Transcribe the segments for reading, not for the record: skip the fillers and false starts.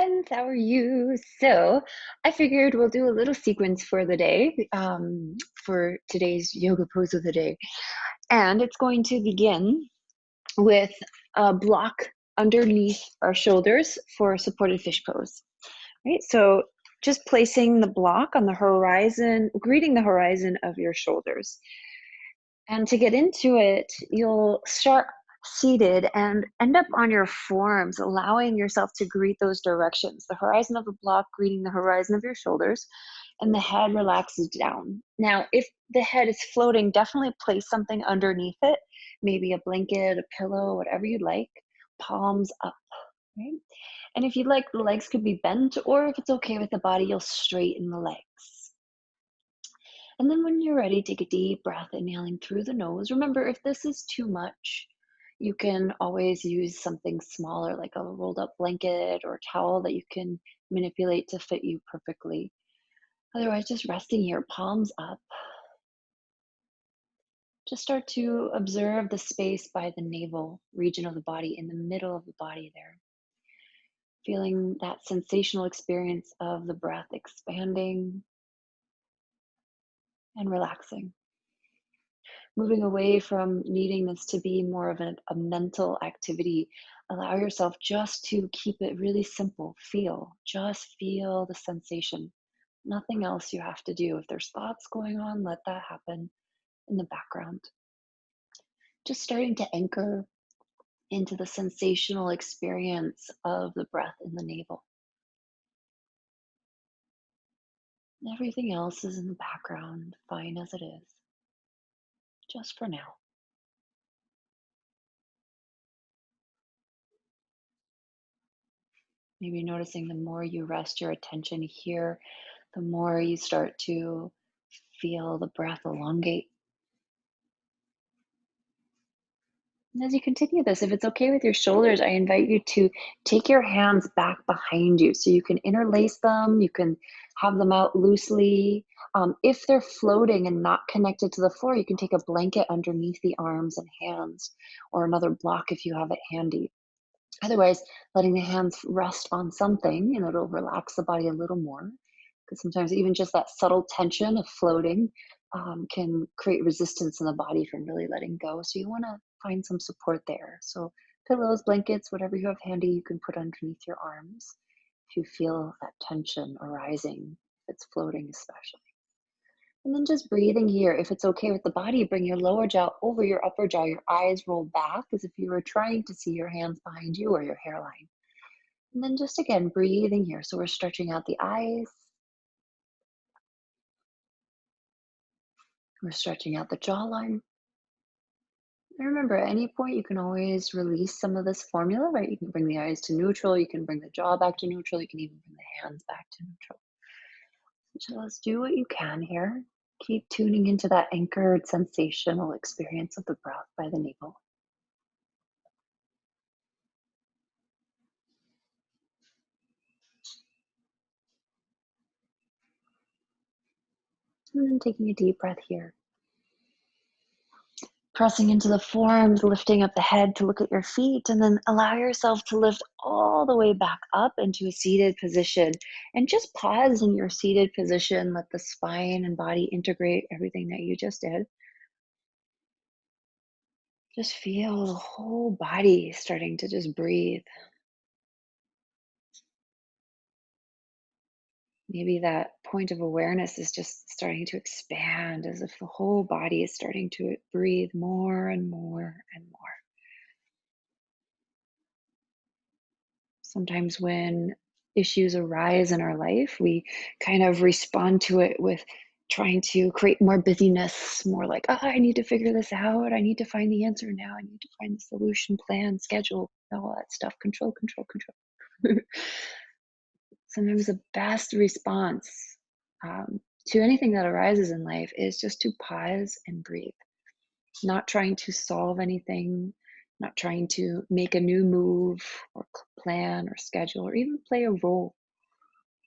friends, how are you? So, I figured we'll do a little sequence for the day, for today's yoga pose of the day. And it's going to begin with a block underneath our shoulders for a supported fish pose. Right? So, just placing the block on the horizon, greeting the horizon of your shoulders. And to get into it, you'll start seated and end up on your forearms, allowing yourself to greet those directions. The horizon of the block greeting the horizon of your shoulders, and the head relaxes down. Now, if the head is floating, definitely place something underneath it, maybe a blanket, a pillow, whatever you'd like, palms up. Right? And if you'd like, the legs could be bent, or if it's okay with the body, you'll straighten the legs. And then when you're ready, take a deep breath, inhaling through the nose. Remember, if this is too much, you can always use something smaller, like a rolled up blanket or a towel that you can manipulate to fit you perfectly. Otherwise, just resting here, palms up. Just start to observe the space by the navel region of the body, in the middle of the body there. Feeling that sensational experience of the breath expanding and relaxing. Moving away from needing this to be more of a mental activity, allow yourself just to keep it really simple. Just feel the sensation. Nothing else you have to do. If there's thoughts going on, let that happen in the background. Just starting to anchor into the sensational experience of the breath in the navel. Everything else is in the background, fine as it is, just for now. Maybe noticing the more you rest your attention here, the more you start to feel the breath elongate. And as you continue this, if it's okay with your shoulders, I invite you to take your hands back behind you so you can interlace them, you can have them out loosely. If they're floating and not connected to the floor, you can take a blanket underneath the arms and hands, or another block if you have it handy. Otherwise, letting the hands rest on something, and it'll relax the body a little more. Because sometimes even just that subtle tension of floating can create resistance in the body from really letting go. So you want to find some support there. So pillows, blankets, whatever you have handy, you can put underneath your arms if you feel that tension arising, if it's floating especially. And then just breathing here. If it's okay with the body, bring your lower jaw over your upper jaw, your eyes roll back as if you were trying to see your hands behind you or your hairline. And then just again, breathing here. So we're stretching out the eyes, we're stretching out the jawline. And remember, at any point, you can always release some of this formula, right? You can bring the eyes to neutral, you can bring the jaw back to neutral, you can even bring the hands back to neutral. So just do what you can here. Keep tuning into that anchored sensational experience of the breath by the navel. And then taking a deep breath here. Pressing into the forearms, lifting up the head to look at your feet, and then allow yourself to lift all the way back up into a seated position. And just pause in your seated position. Let the spine and body integrate everything that you just did. Just feel the whole body starting to just breathe. Maybe that point of awareness is just starting to expand as if the whole body is starting to breathe more and more and more. Sometimes when issues arise in our life, we kind of respond to it with trying to create more busyness, more like, oh, I need to figure this out. I need to find the answer now. I need to find the solution, plan, schedule, all that stuff. Control, control, control. Sometimes the best response to anything that arises in life is just to pause and breathe, not trying to solve anything, not trying to make a new move or plan or schedule or even play a role.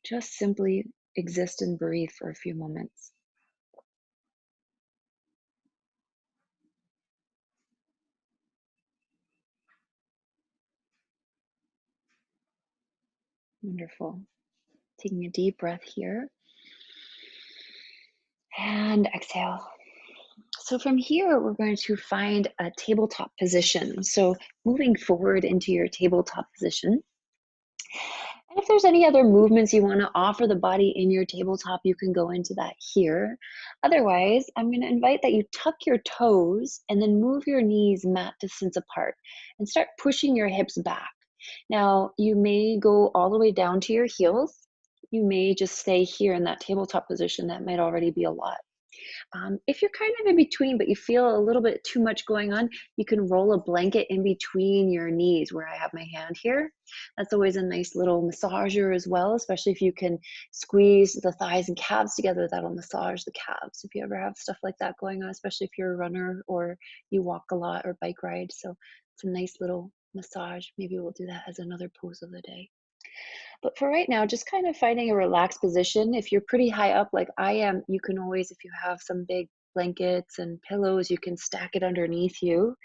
Just simply exist and breathe for a few moments. Wonderful. Taking a deep breath here and exhale. So from here, we're going to find a tabletop position. So moving forward into your tabletop position. And if there's any other movements you want to offer the body in your tabletop, you can go into that here. Otherwise, I'm going to invite that you tuck your toes and then move your knees mat distance apart and start pushing your hips back. Now, you may go all the way down to your heels. You may just stay here in that tabletop position. That might already be a lot. If you're kind of in between, but you feel a little bit too much going on, you can roll a blanket in between your knees where I have my hand here. That's always a nice little massager as well, especially if you can squeeze the thighs and calves together, that'll massage the calves. If you ever have stuff like that going on, especially if you're a runner or you walk a lot or bike ride. So it's a nice little massage. Maybe we'll do that as another pose of the day. But for right now, just kind of finding a relaxed position. If you're pretty high up like I am, you can always, if you have some big blankets and pillows, you can stack it underneath you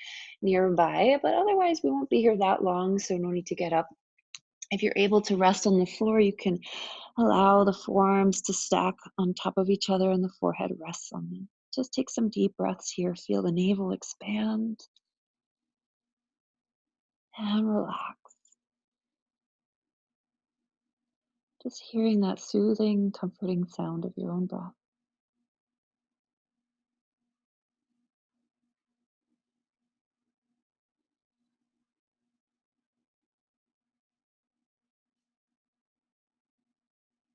nearby. But otherwise, we won't be here that long, so no need to get up. If you're able to rest on the floor, you can allow the forearms to stack on top of each other and the forehead rests on them. Just take some deep breaths here. Feel the navel expand and relax. Just hearing that soothing, comforting sound of your own breath.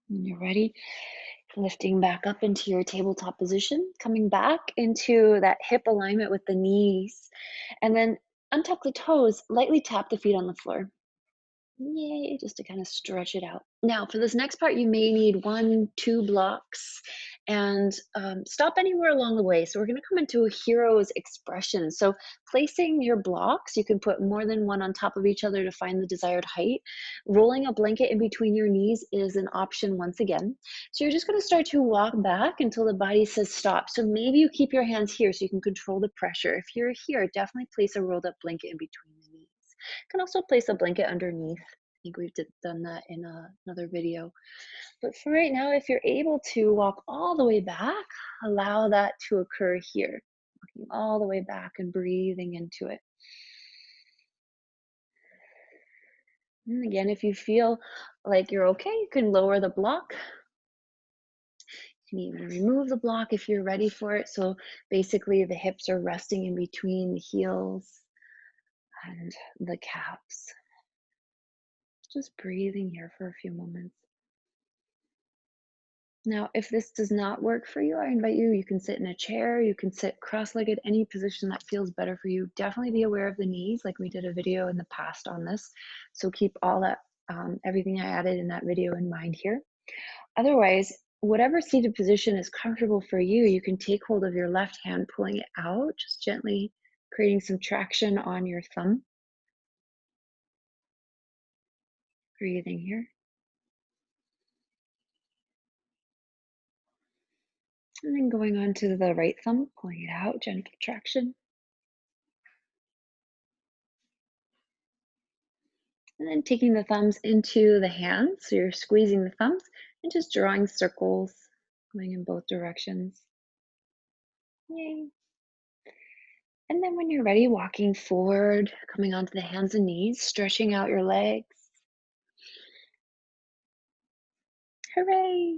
When you're ready, lifting back up into your tabletop position, coming back into that hip alignment with the knees, and then untuck the toes, lightly tap the feet on the floor. Yay, just to kind of stretch it out. Now, for this next part, you may need one, two blocks and stop anywhere along the way. So we're going to come into a hero's expression. So placing your blocks, you can put more than one on top of each other to find the desired height. Rolling a blanket in between your knees is an option once again. So you're just going to start to walk back until the body says stop. So maybe you keep your hands here so you can control the pressure. If you're here, definitely place a rolled up blanket in between the knees. You can also place a blanket underneath. I think we've done that in another video. But for right now, if you're able to walk all the way back, allow that to occur here. Walking all the way back and breathing into it. And again, if you feel like you're okay, you can lower the block. You can even remove the block if you're ready for it. So basically the hips are resting in between the heels and the calves. Just breathing here for a few moments. Now, if this does not work for you, I invite you, you can sit in a chair, you can sit cross-legged, any position that feels better for you. Definitely be aware of the knees, like we did a video in the past on this. So keep all that, everything I added in that video in mind here. Otherwise, whatever seated position is comfortable for you, you can take hold of your left hand, pulling it out, just gently creating some traction on your thumb. Breathing here. And then going on to the right thumb, pulling it out, gentle traction. And then taking the thumbs into the hands. So you're squeezing the thumbs and just drawing circles going in both directions. Yay. And then when you're ready, walking forward, coming onto the hands and knees, stretching out your legs. Hooray.